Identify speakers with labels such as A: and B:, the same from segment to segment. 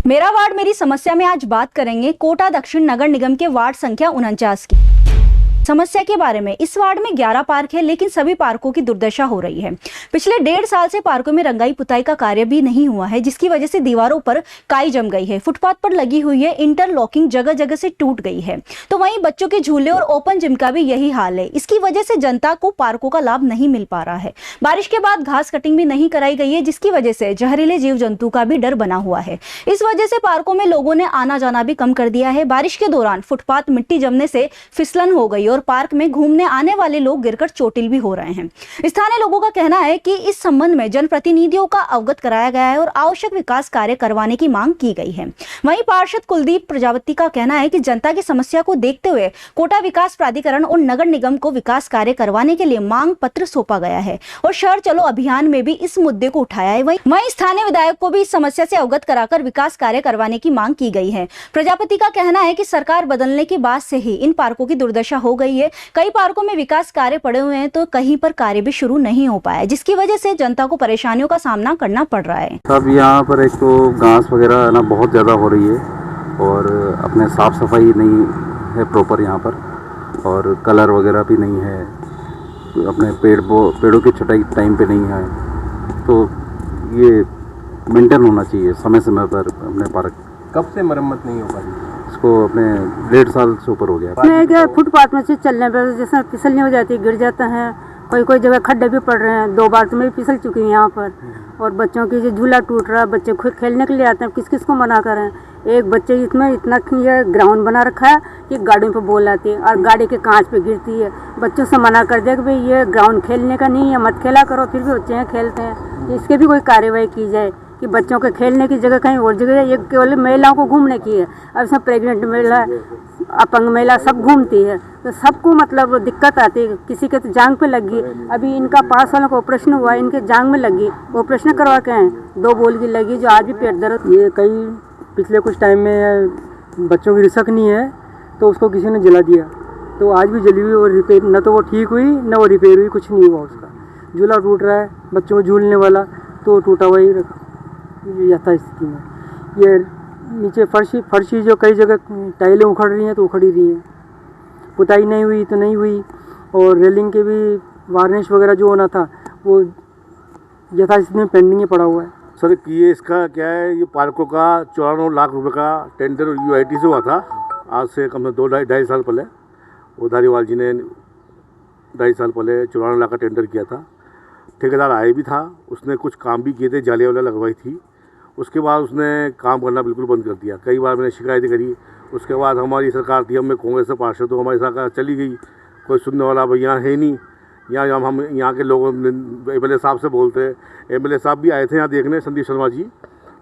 A: मेरा वार्ड मेरी समस्या में आज बात करेंगे कोटा दक्षिण नगर निगम के वार्ड संख्या 49 की समस्या के बारे में। इस वार्ड में 11 पार्क है, लेकिन सभी पार्कों की दुर्दशा हो रही है। पिछले 1.5 साल से पार्कों में रंगाई पुताई का कार्य भी नहीं हुआ है, जिसकी वजह से दीवारों पर काई जम गई है। फुटपाथ पर लगी हुई है इंटरलॉकिंग जगह जगह से टूट गई है। तो वहीं बच्चों के झूले और ओपन जिम का भी यही हाल है। इसकी वजह से जनता को पार्कों का लाभ नहीं मिल पा रहा है। बारिश के बाद घास कटिंग भी नहीं कराई गई है, जिसकी वजह से जहरीले जीव जंतु का भी डर बना हुआ है। इस वजह से पार्कों में लोगों ने आना जाना भी कम कर दिया है। बारिश के दौरान फुटपाथ मिट्टी जमने से फिसलन हो गई और पार्क में घूमने आने वाले लोग गिरकर चोटिल भी हो रहे हैं। स्थानीय लोगों का कहना है कि इस संबंध में जनप्रतिनिधियों का अवगत कराया गया है और आवश्यक विकास कार्य करवाने की मांग की गई है। वहीं पार्षद कुलदीप प्रजापति का कहना है कि जनता की समस्या को देखते हुए कोटा विकास प्राधिकरण और नगर निगम को विकास कार्य करवाने के लिए मांग पत्र सौंपा गया है और शहर चलो अभियान में भी इस मुद्दे को उठाया है। वहीं स्थानीय विधायक को भी इस समस्या से अवगत कराकर विकास कार्य करवाने की मांग की गई है। प्रजापति का कहना है कि सरकार बदलने के बाद से ही इन पार्कों की दुर्दशा हो गई है। कई पार्कों में विकास कार्य पड़े हुए हैं तो कहीं पर कार्य भी शुरू नहीं हो पाया, जिसकी वजह से जनता को परेशानियों का सामना करना पड़ रहा है।
B: अब यहाँ पर एक तो घास वगैरह ना बहुत ज़्यादा हो रही है और अपने साफ़ सफाई नहीं है प्रॉपर यहाँ पर, और कलर वगैरह भी नहीं है। अपने पेड़ों की छटाई टाइम पे नहीं है, तो ये मेंटेन होना चाहिए समय समय पर अपने पार्क।
C: कब से मरम्मत नहीं हो पाई?
B: इसको अपने 1.5 साल से ऊपर हो गया।
D: मैं क्या फुटपाथ में से चलने पर जैसे फिसलनी हो जाती है, गिर जाता है। कोई जगह खड्डे भी पड़ रहे हैं। 2 बार तो मैं फिसल चुकी हूँ यहाँ पर। और बच्चों की जो झूला टूट रहा है, बच्चे खुद खेलने के लिए आते हैं, किस किस को मना करें। एक बच्चे इसमें इतना ग्राउंड बना रखा है कि गाड़ियों पे बोल आती है और गाड़ी के कांच पे गिरती है। बच्चों से मना कर दिया कि भाई ये ग्राउंड खेलने का नहीं है, मत खेला करो, फिर भी बच्चे हैं खेलते हैं। इसके भी कोई कार्यवाही की जाए कि बच्चों के खेलने की जगह कहीं और जगह है। ये केवल महिलाओं को घूमने की है। अब सब प्रेग्नेंट महिला, अपंग महिला सब घूमती है, तो सबको मतलब दिक्कत आती है। किसी के तो जांग पे लगी, अभी इनका पास वालों का ऑपरेशन हुआ, इनके जांग में लगी, ऑपरेशन करवा के आए, 2 बोल की लगी, जो आज भी पेट दर्द।
E: ये कई पिछले कुछ टाइम में बच्चों की रिसक नहीं है, तो उसको किसी ने जला दिया, तो आज भी जली हुई और रिपेयर न तो वो ठीक हुई न वो रिपेयर हुई, कुछ नहीं हुआ उसका। झूला टूट रहा है बच्चों को झूलने वाला, तो टूटा हुआ ही यथास्थिति में। ये नीचे फर्शी जो कई जगह टाइलें उखड़ रही हैं तो उखड़ ही रही हैं, पुताई नहीं हुई तो नहीं हुई, और रेलिंग के भी वार्निश वगैरह जो होना था वो यथास्थिति में पेंडिंग ही पड़ा हुआ है।
F: सर ये इसका क्या है, ये पार्कों का 94 लाख रुपए का टेंडर यूआईटी से हुआ था, आज से कम से 2-2.5 साल पहले। वो धारीवाल जी ने 2.5 साल पहले 94 लाख का टेंडर किया था। ठेकेदार आए भी था, उसने कुछ काम भी किए थे, जालियाँ वाला लगवाई थी। उसके बाद उसने काम करना बिल्कुल बंद कर दिया। कई बार मैंने शिकायतें करी। उसके बाद हमारी सरकार थी, हमें कांग्रेस से पार्षद, तो हमारी सरकार चली गई, कोई सुनने वाला भाई यहाँ है नहीं। यहाँ हम यहाँ के लोग एमएलए साहब से बोलते हैं, एमएलए साहब भी आए थे यहाँ देखने, संदीप शर्मा जी।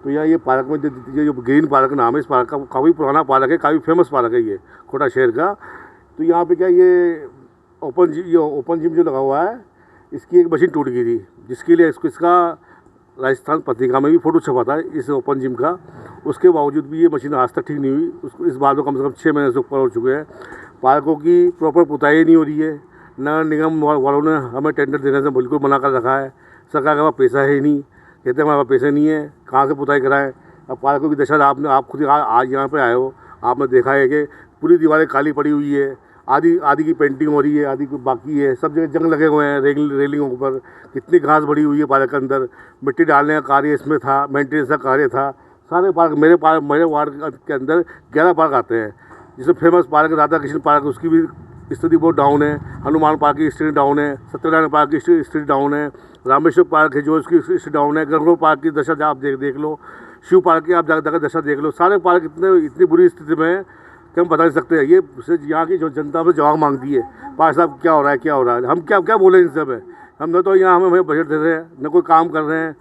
F: तो यहाँ ये पार्क में जो ग्रीन पार्क नाम है, इस पार्क का काफ़ी पुराना पार्क है, काफ़ी फेमस पार्क है ये कोटा शहर का। तो यहाँ पे क्या ये ओपन जिम जो लगा हुआ है, इसकी एक मशीन टूट गई थी, जिसके लिए इसका राजस्थान पत्रिका में भी फ़ोटो छपा था इस ओपन जिम का। उसके बावजूद भी ये मशीन आज तक ठीक नहीं हुई। उसको इस बात को कम से कम 6 महीने से ऊपर हो चुके हैं। पार्कों की प्रॉपर पुताई नहीं हो रही है। नगर निगम वालों ने हमें टेंडर देने से बिल्कुल मना कर रखा है। सरकार के पास पैसा है ही नहीं, कहते हैं हमारे पास पैसे नहीं है, कहाँ से पुताई कराएं। अब पार्कों की दशा आप खुद आज यहाँ पर आए हो, आपने देखा है कि पूरी दीवारें काली पड़ी हुई है, आधी की पेंटिंग हो रही है, आधी की बाकी है, सब जगह जंग लगे हुए हैं रेलिंगों के ऊपर। कितनी घास बढ़ी हुई है पार्क के अंदर। मिट्टी डालने का कार्य इसमें था, मेंटेनेंस का कार्य था। सारे पार्क मेरे वार्ड के अंदर 11 पार्क आते हैं, जिसमें famous park Radha Krishna park, उसकी भी स्थिति बहुत डाउन है। हनुमान पार्क की स्थिति डाउन है। सत्यनारायण पार्क की स्थिति डाउन है। रामेश्वर पार्क है जो उसकी स्थिति डाउन है। गंगोर पार्क की दशा आप देख लो। शिव पार्क की आप जाकर दशा देख लो। सारे पार्क इतनी बुरी स्थिति में है कि हम बता नहीं सकते हैं। ये यहाँ की जो जनता में जवाब मांगती है, पार्षद साहब क्या हो रहा है, क्या हो रहा है। हम क्या बोले इन सब है। हम न तो यहाँ हमें बजट दे रहे हैं, न कोई काम कर रहे हैं।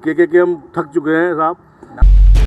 F: के हम थक चुके हैं साहब।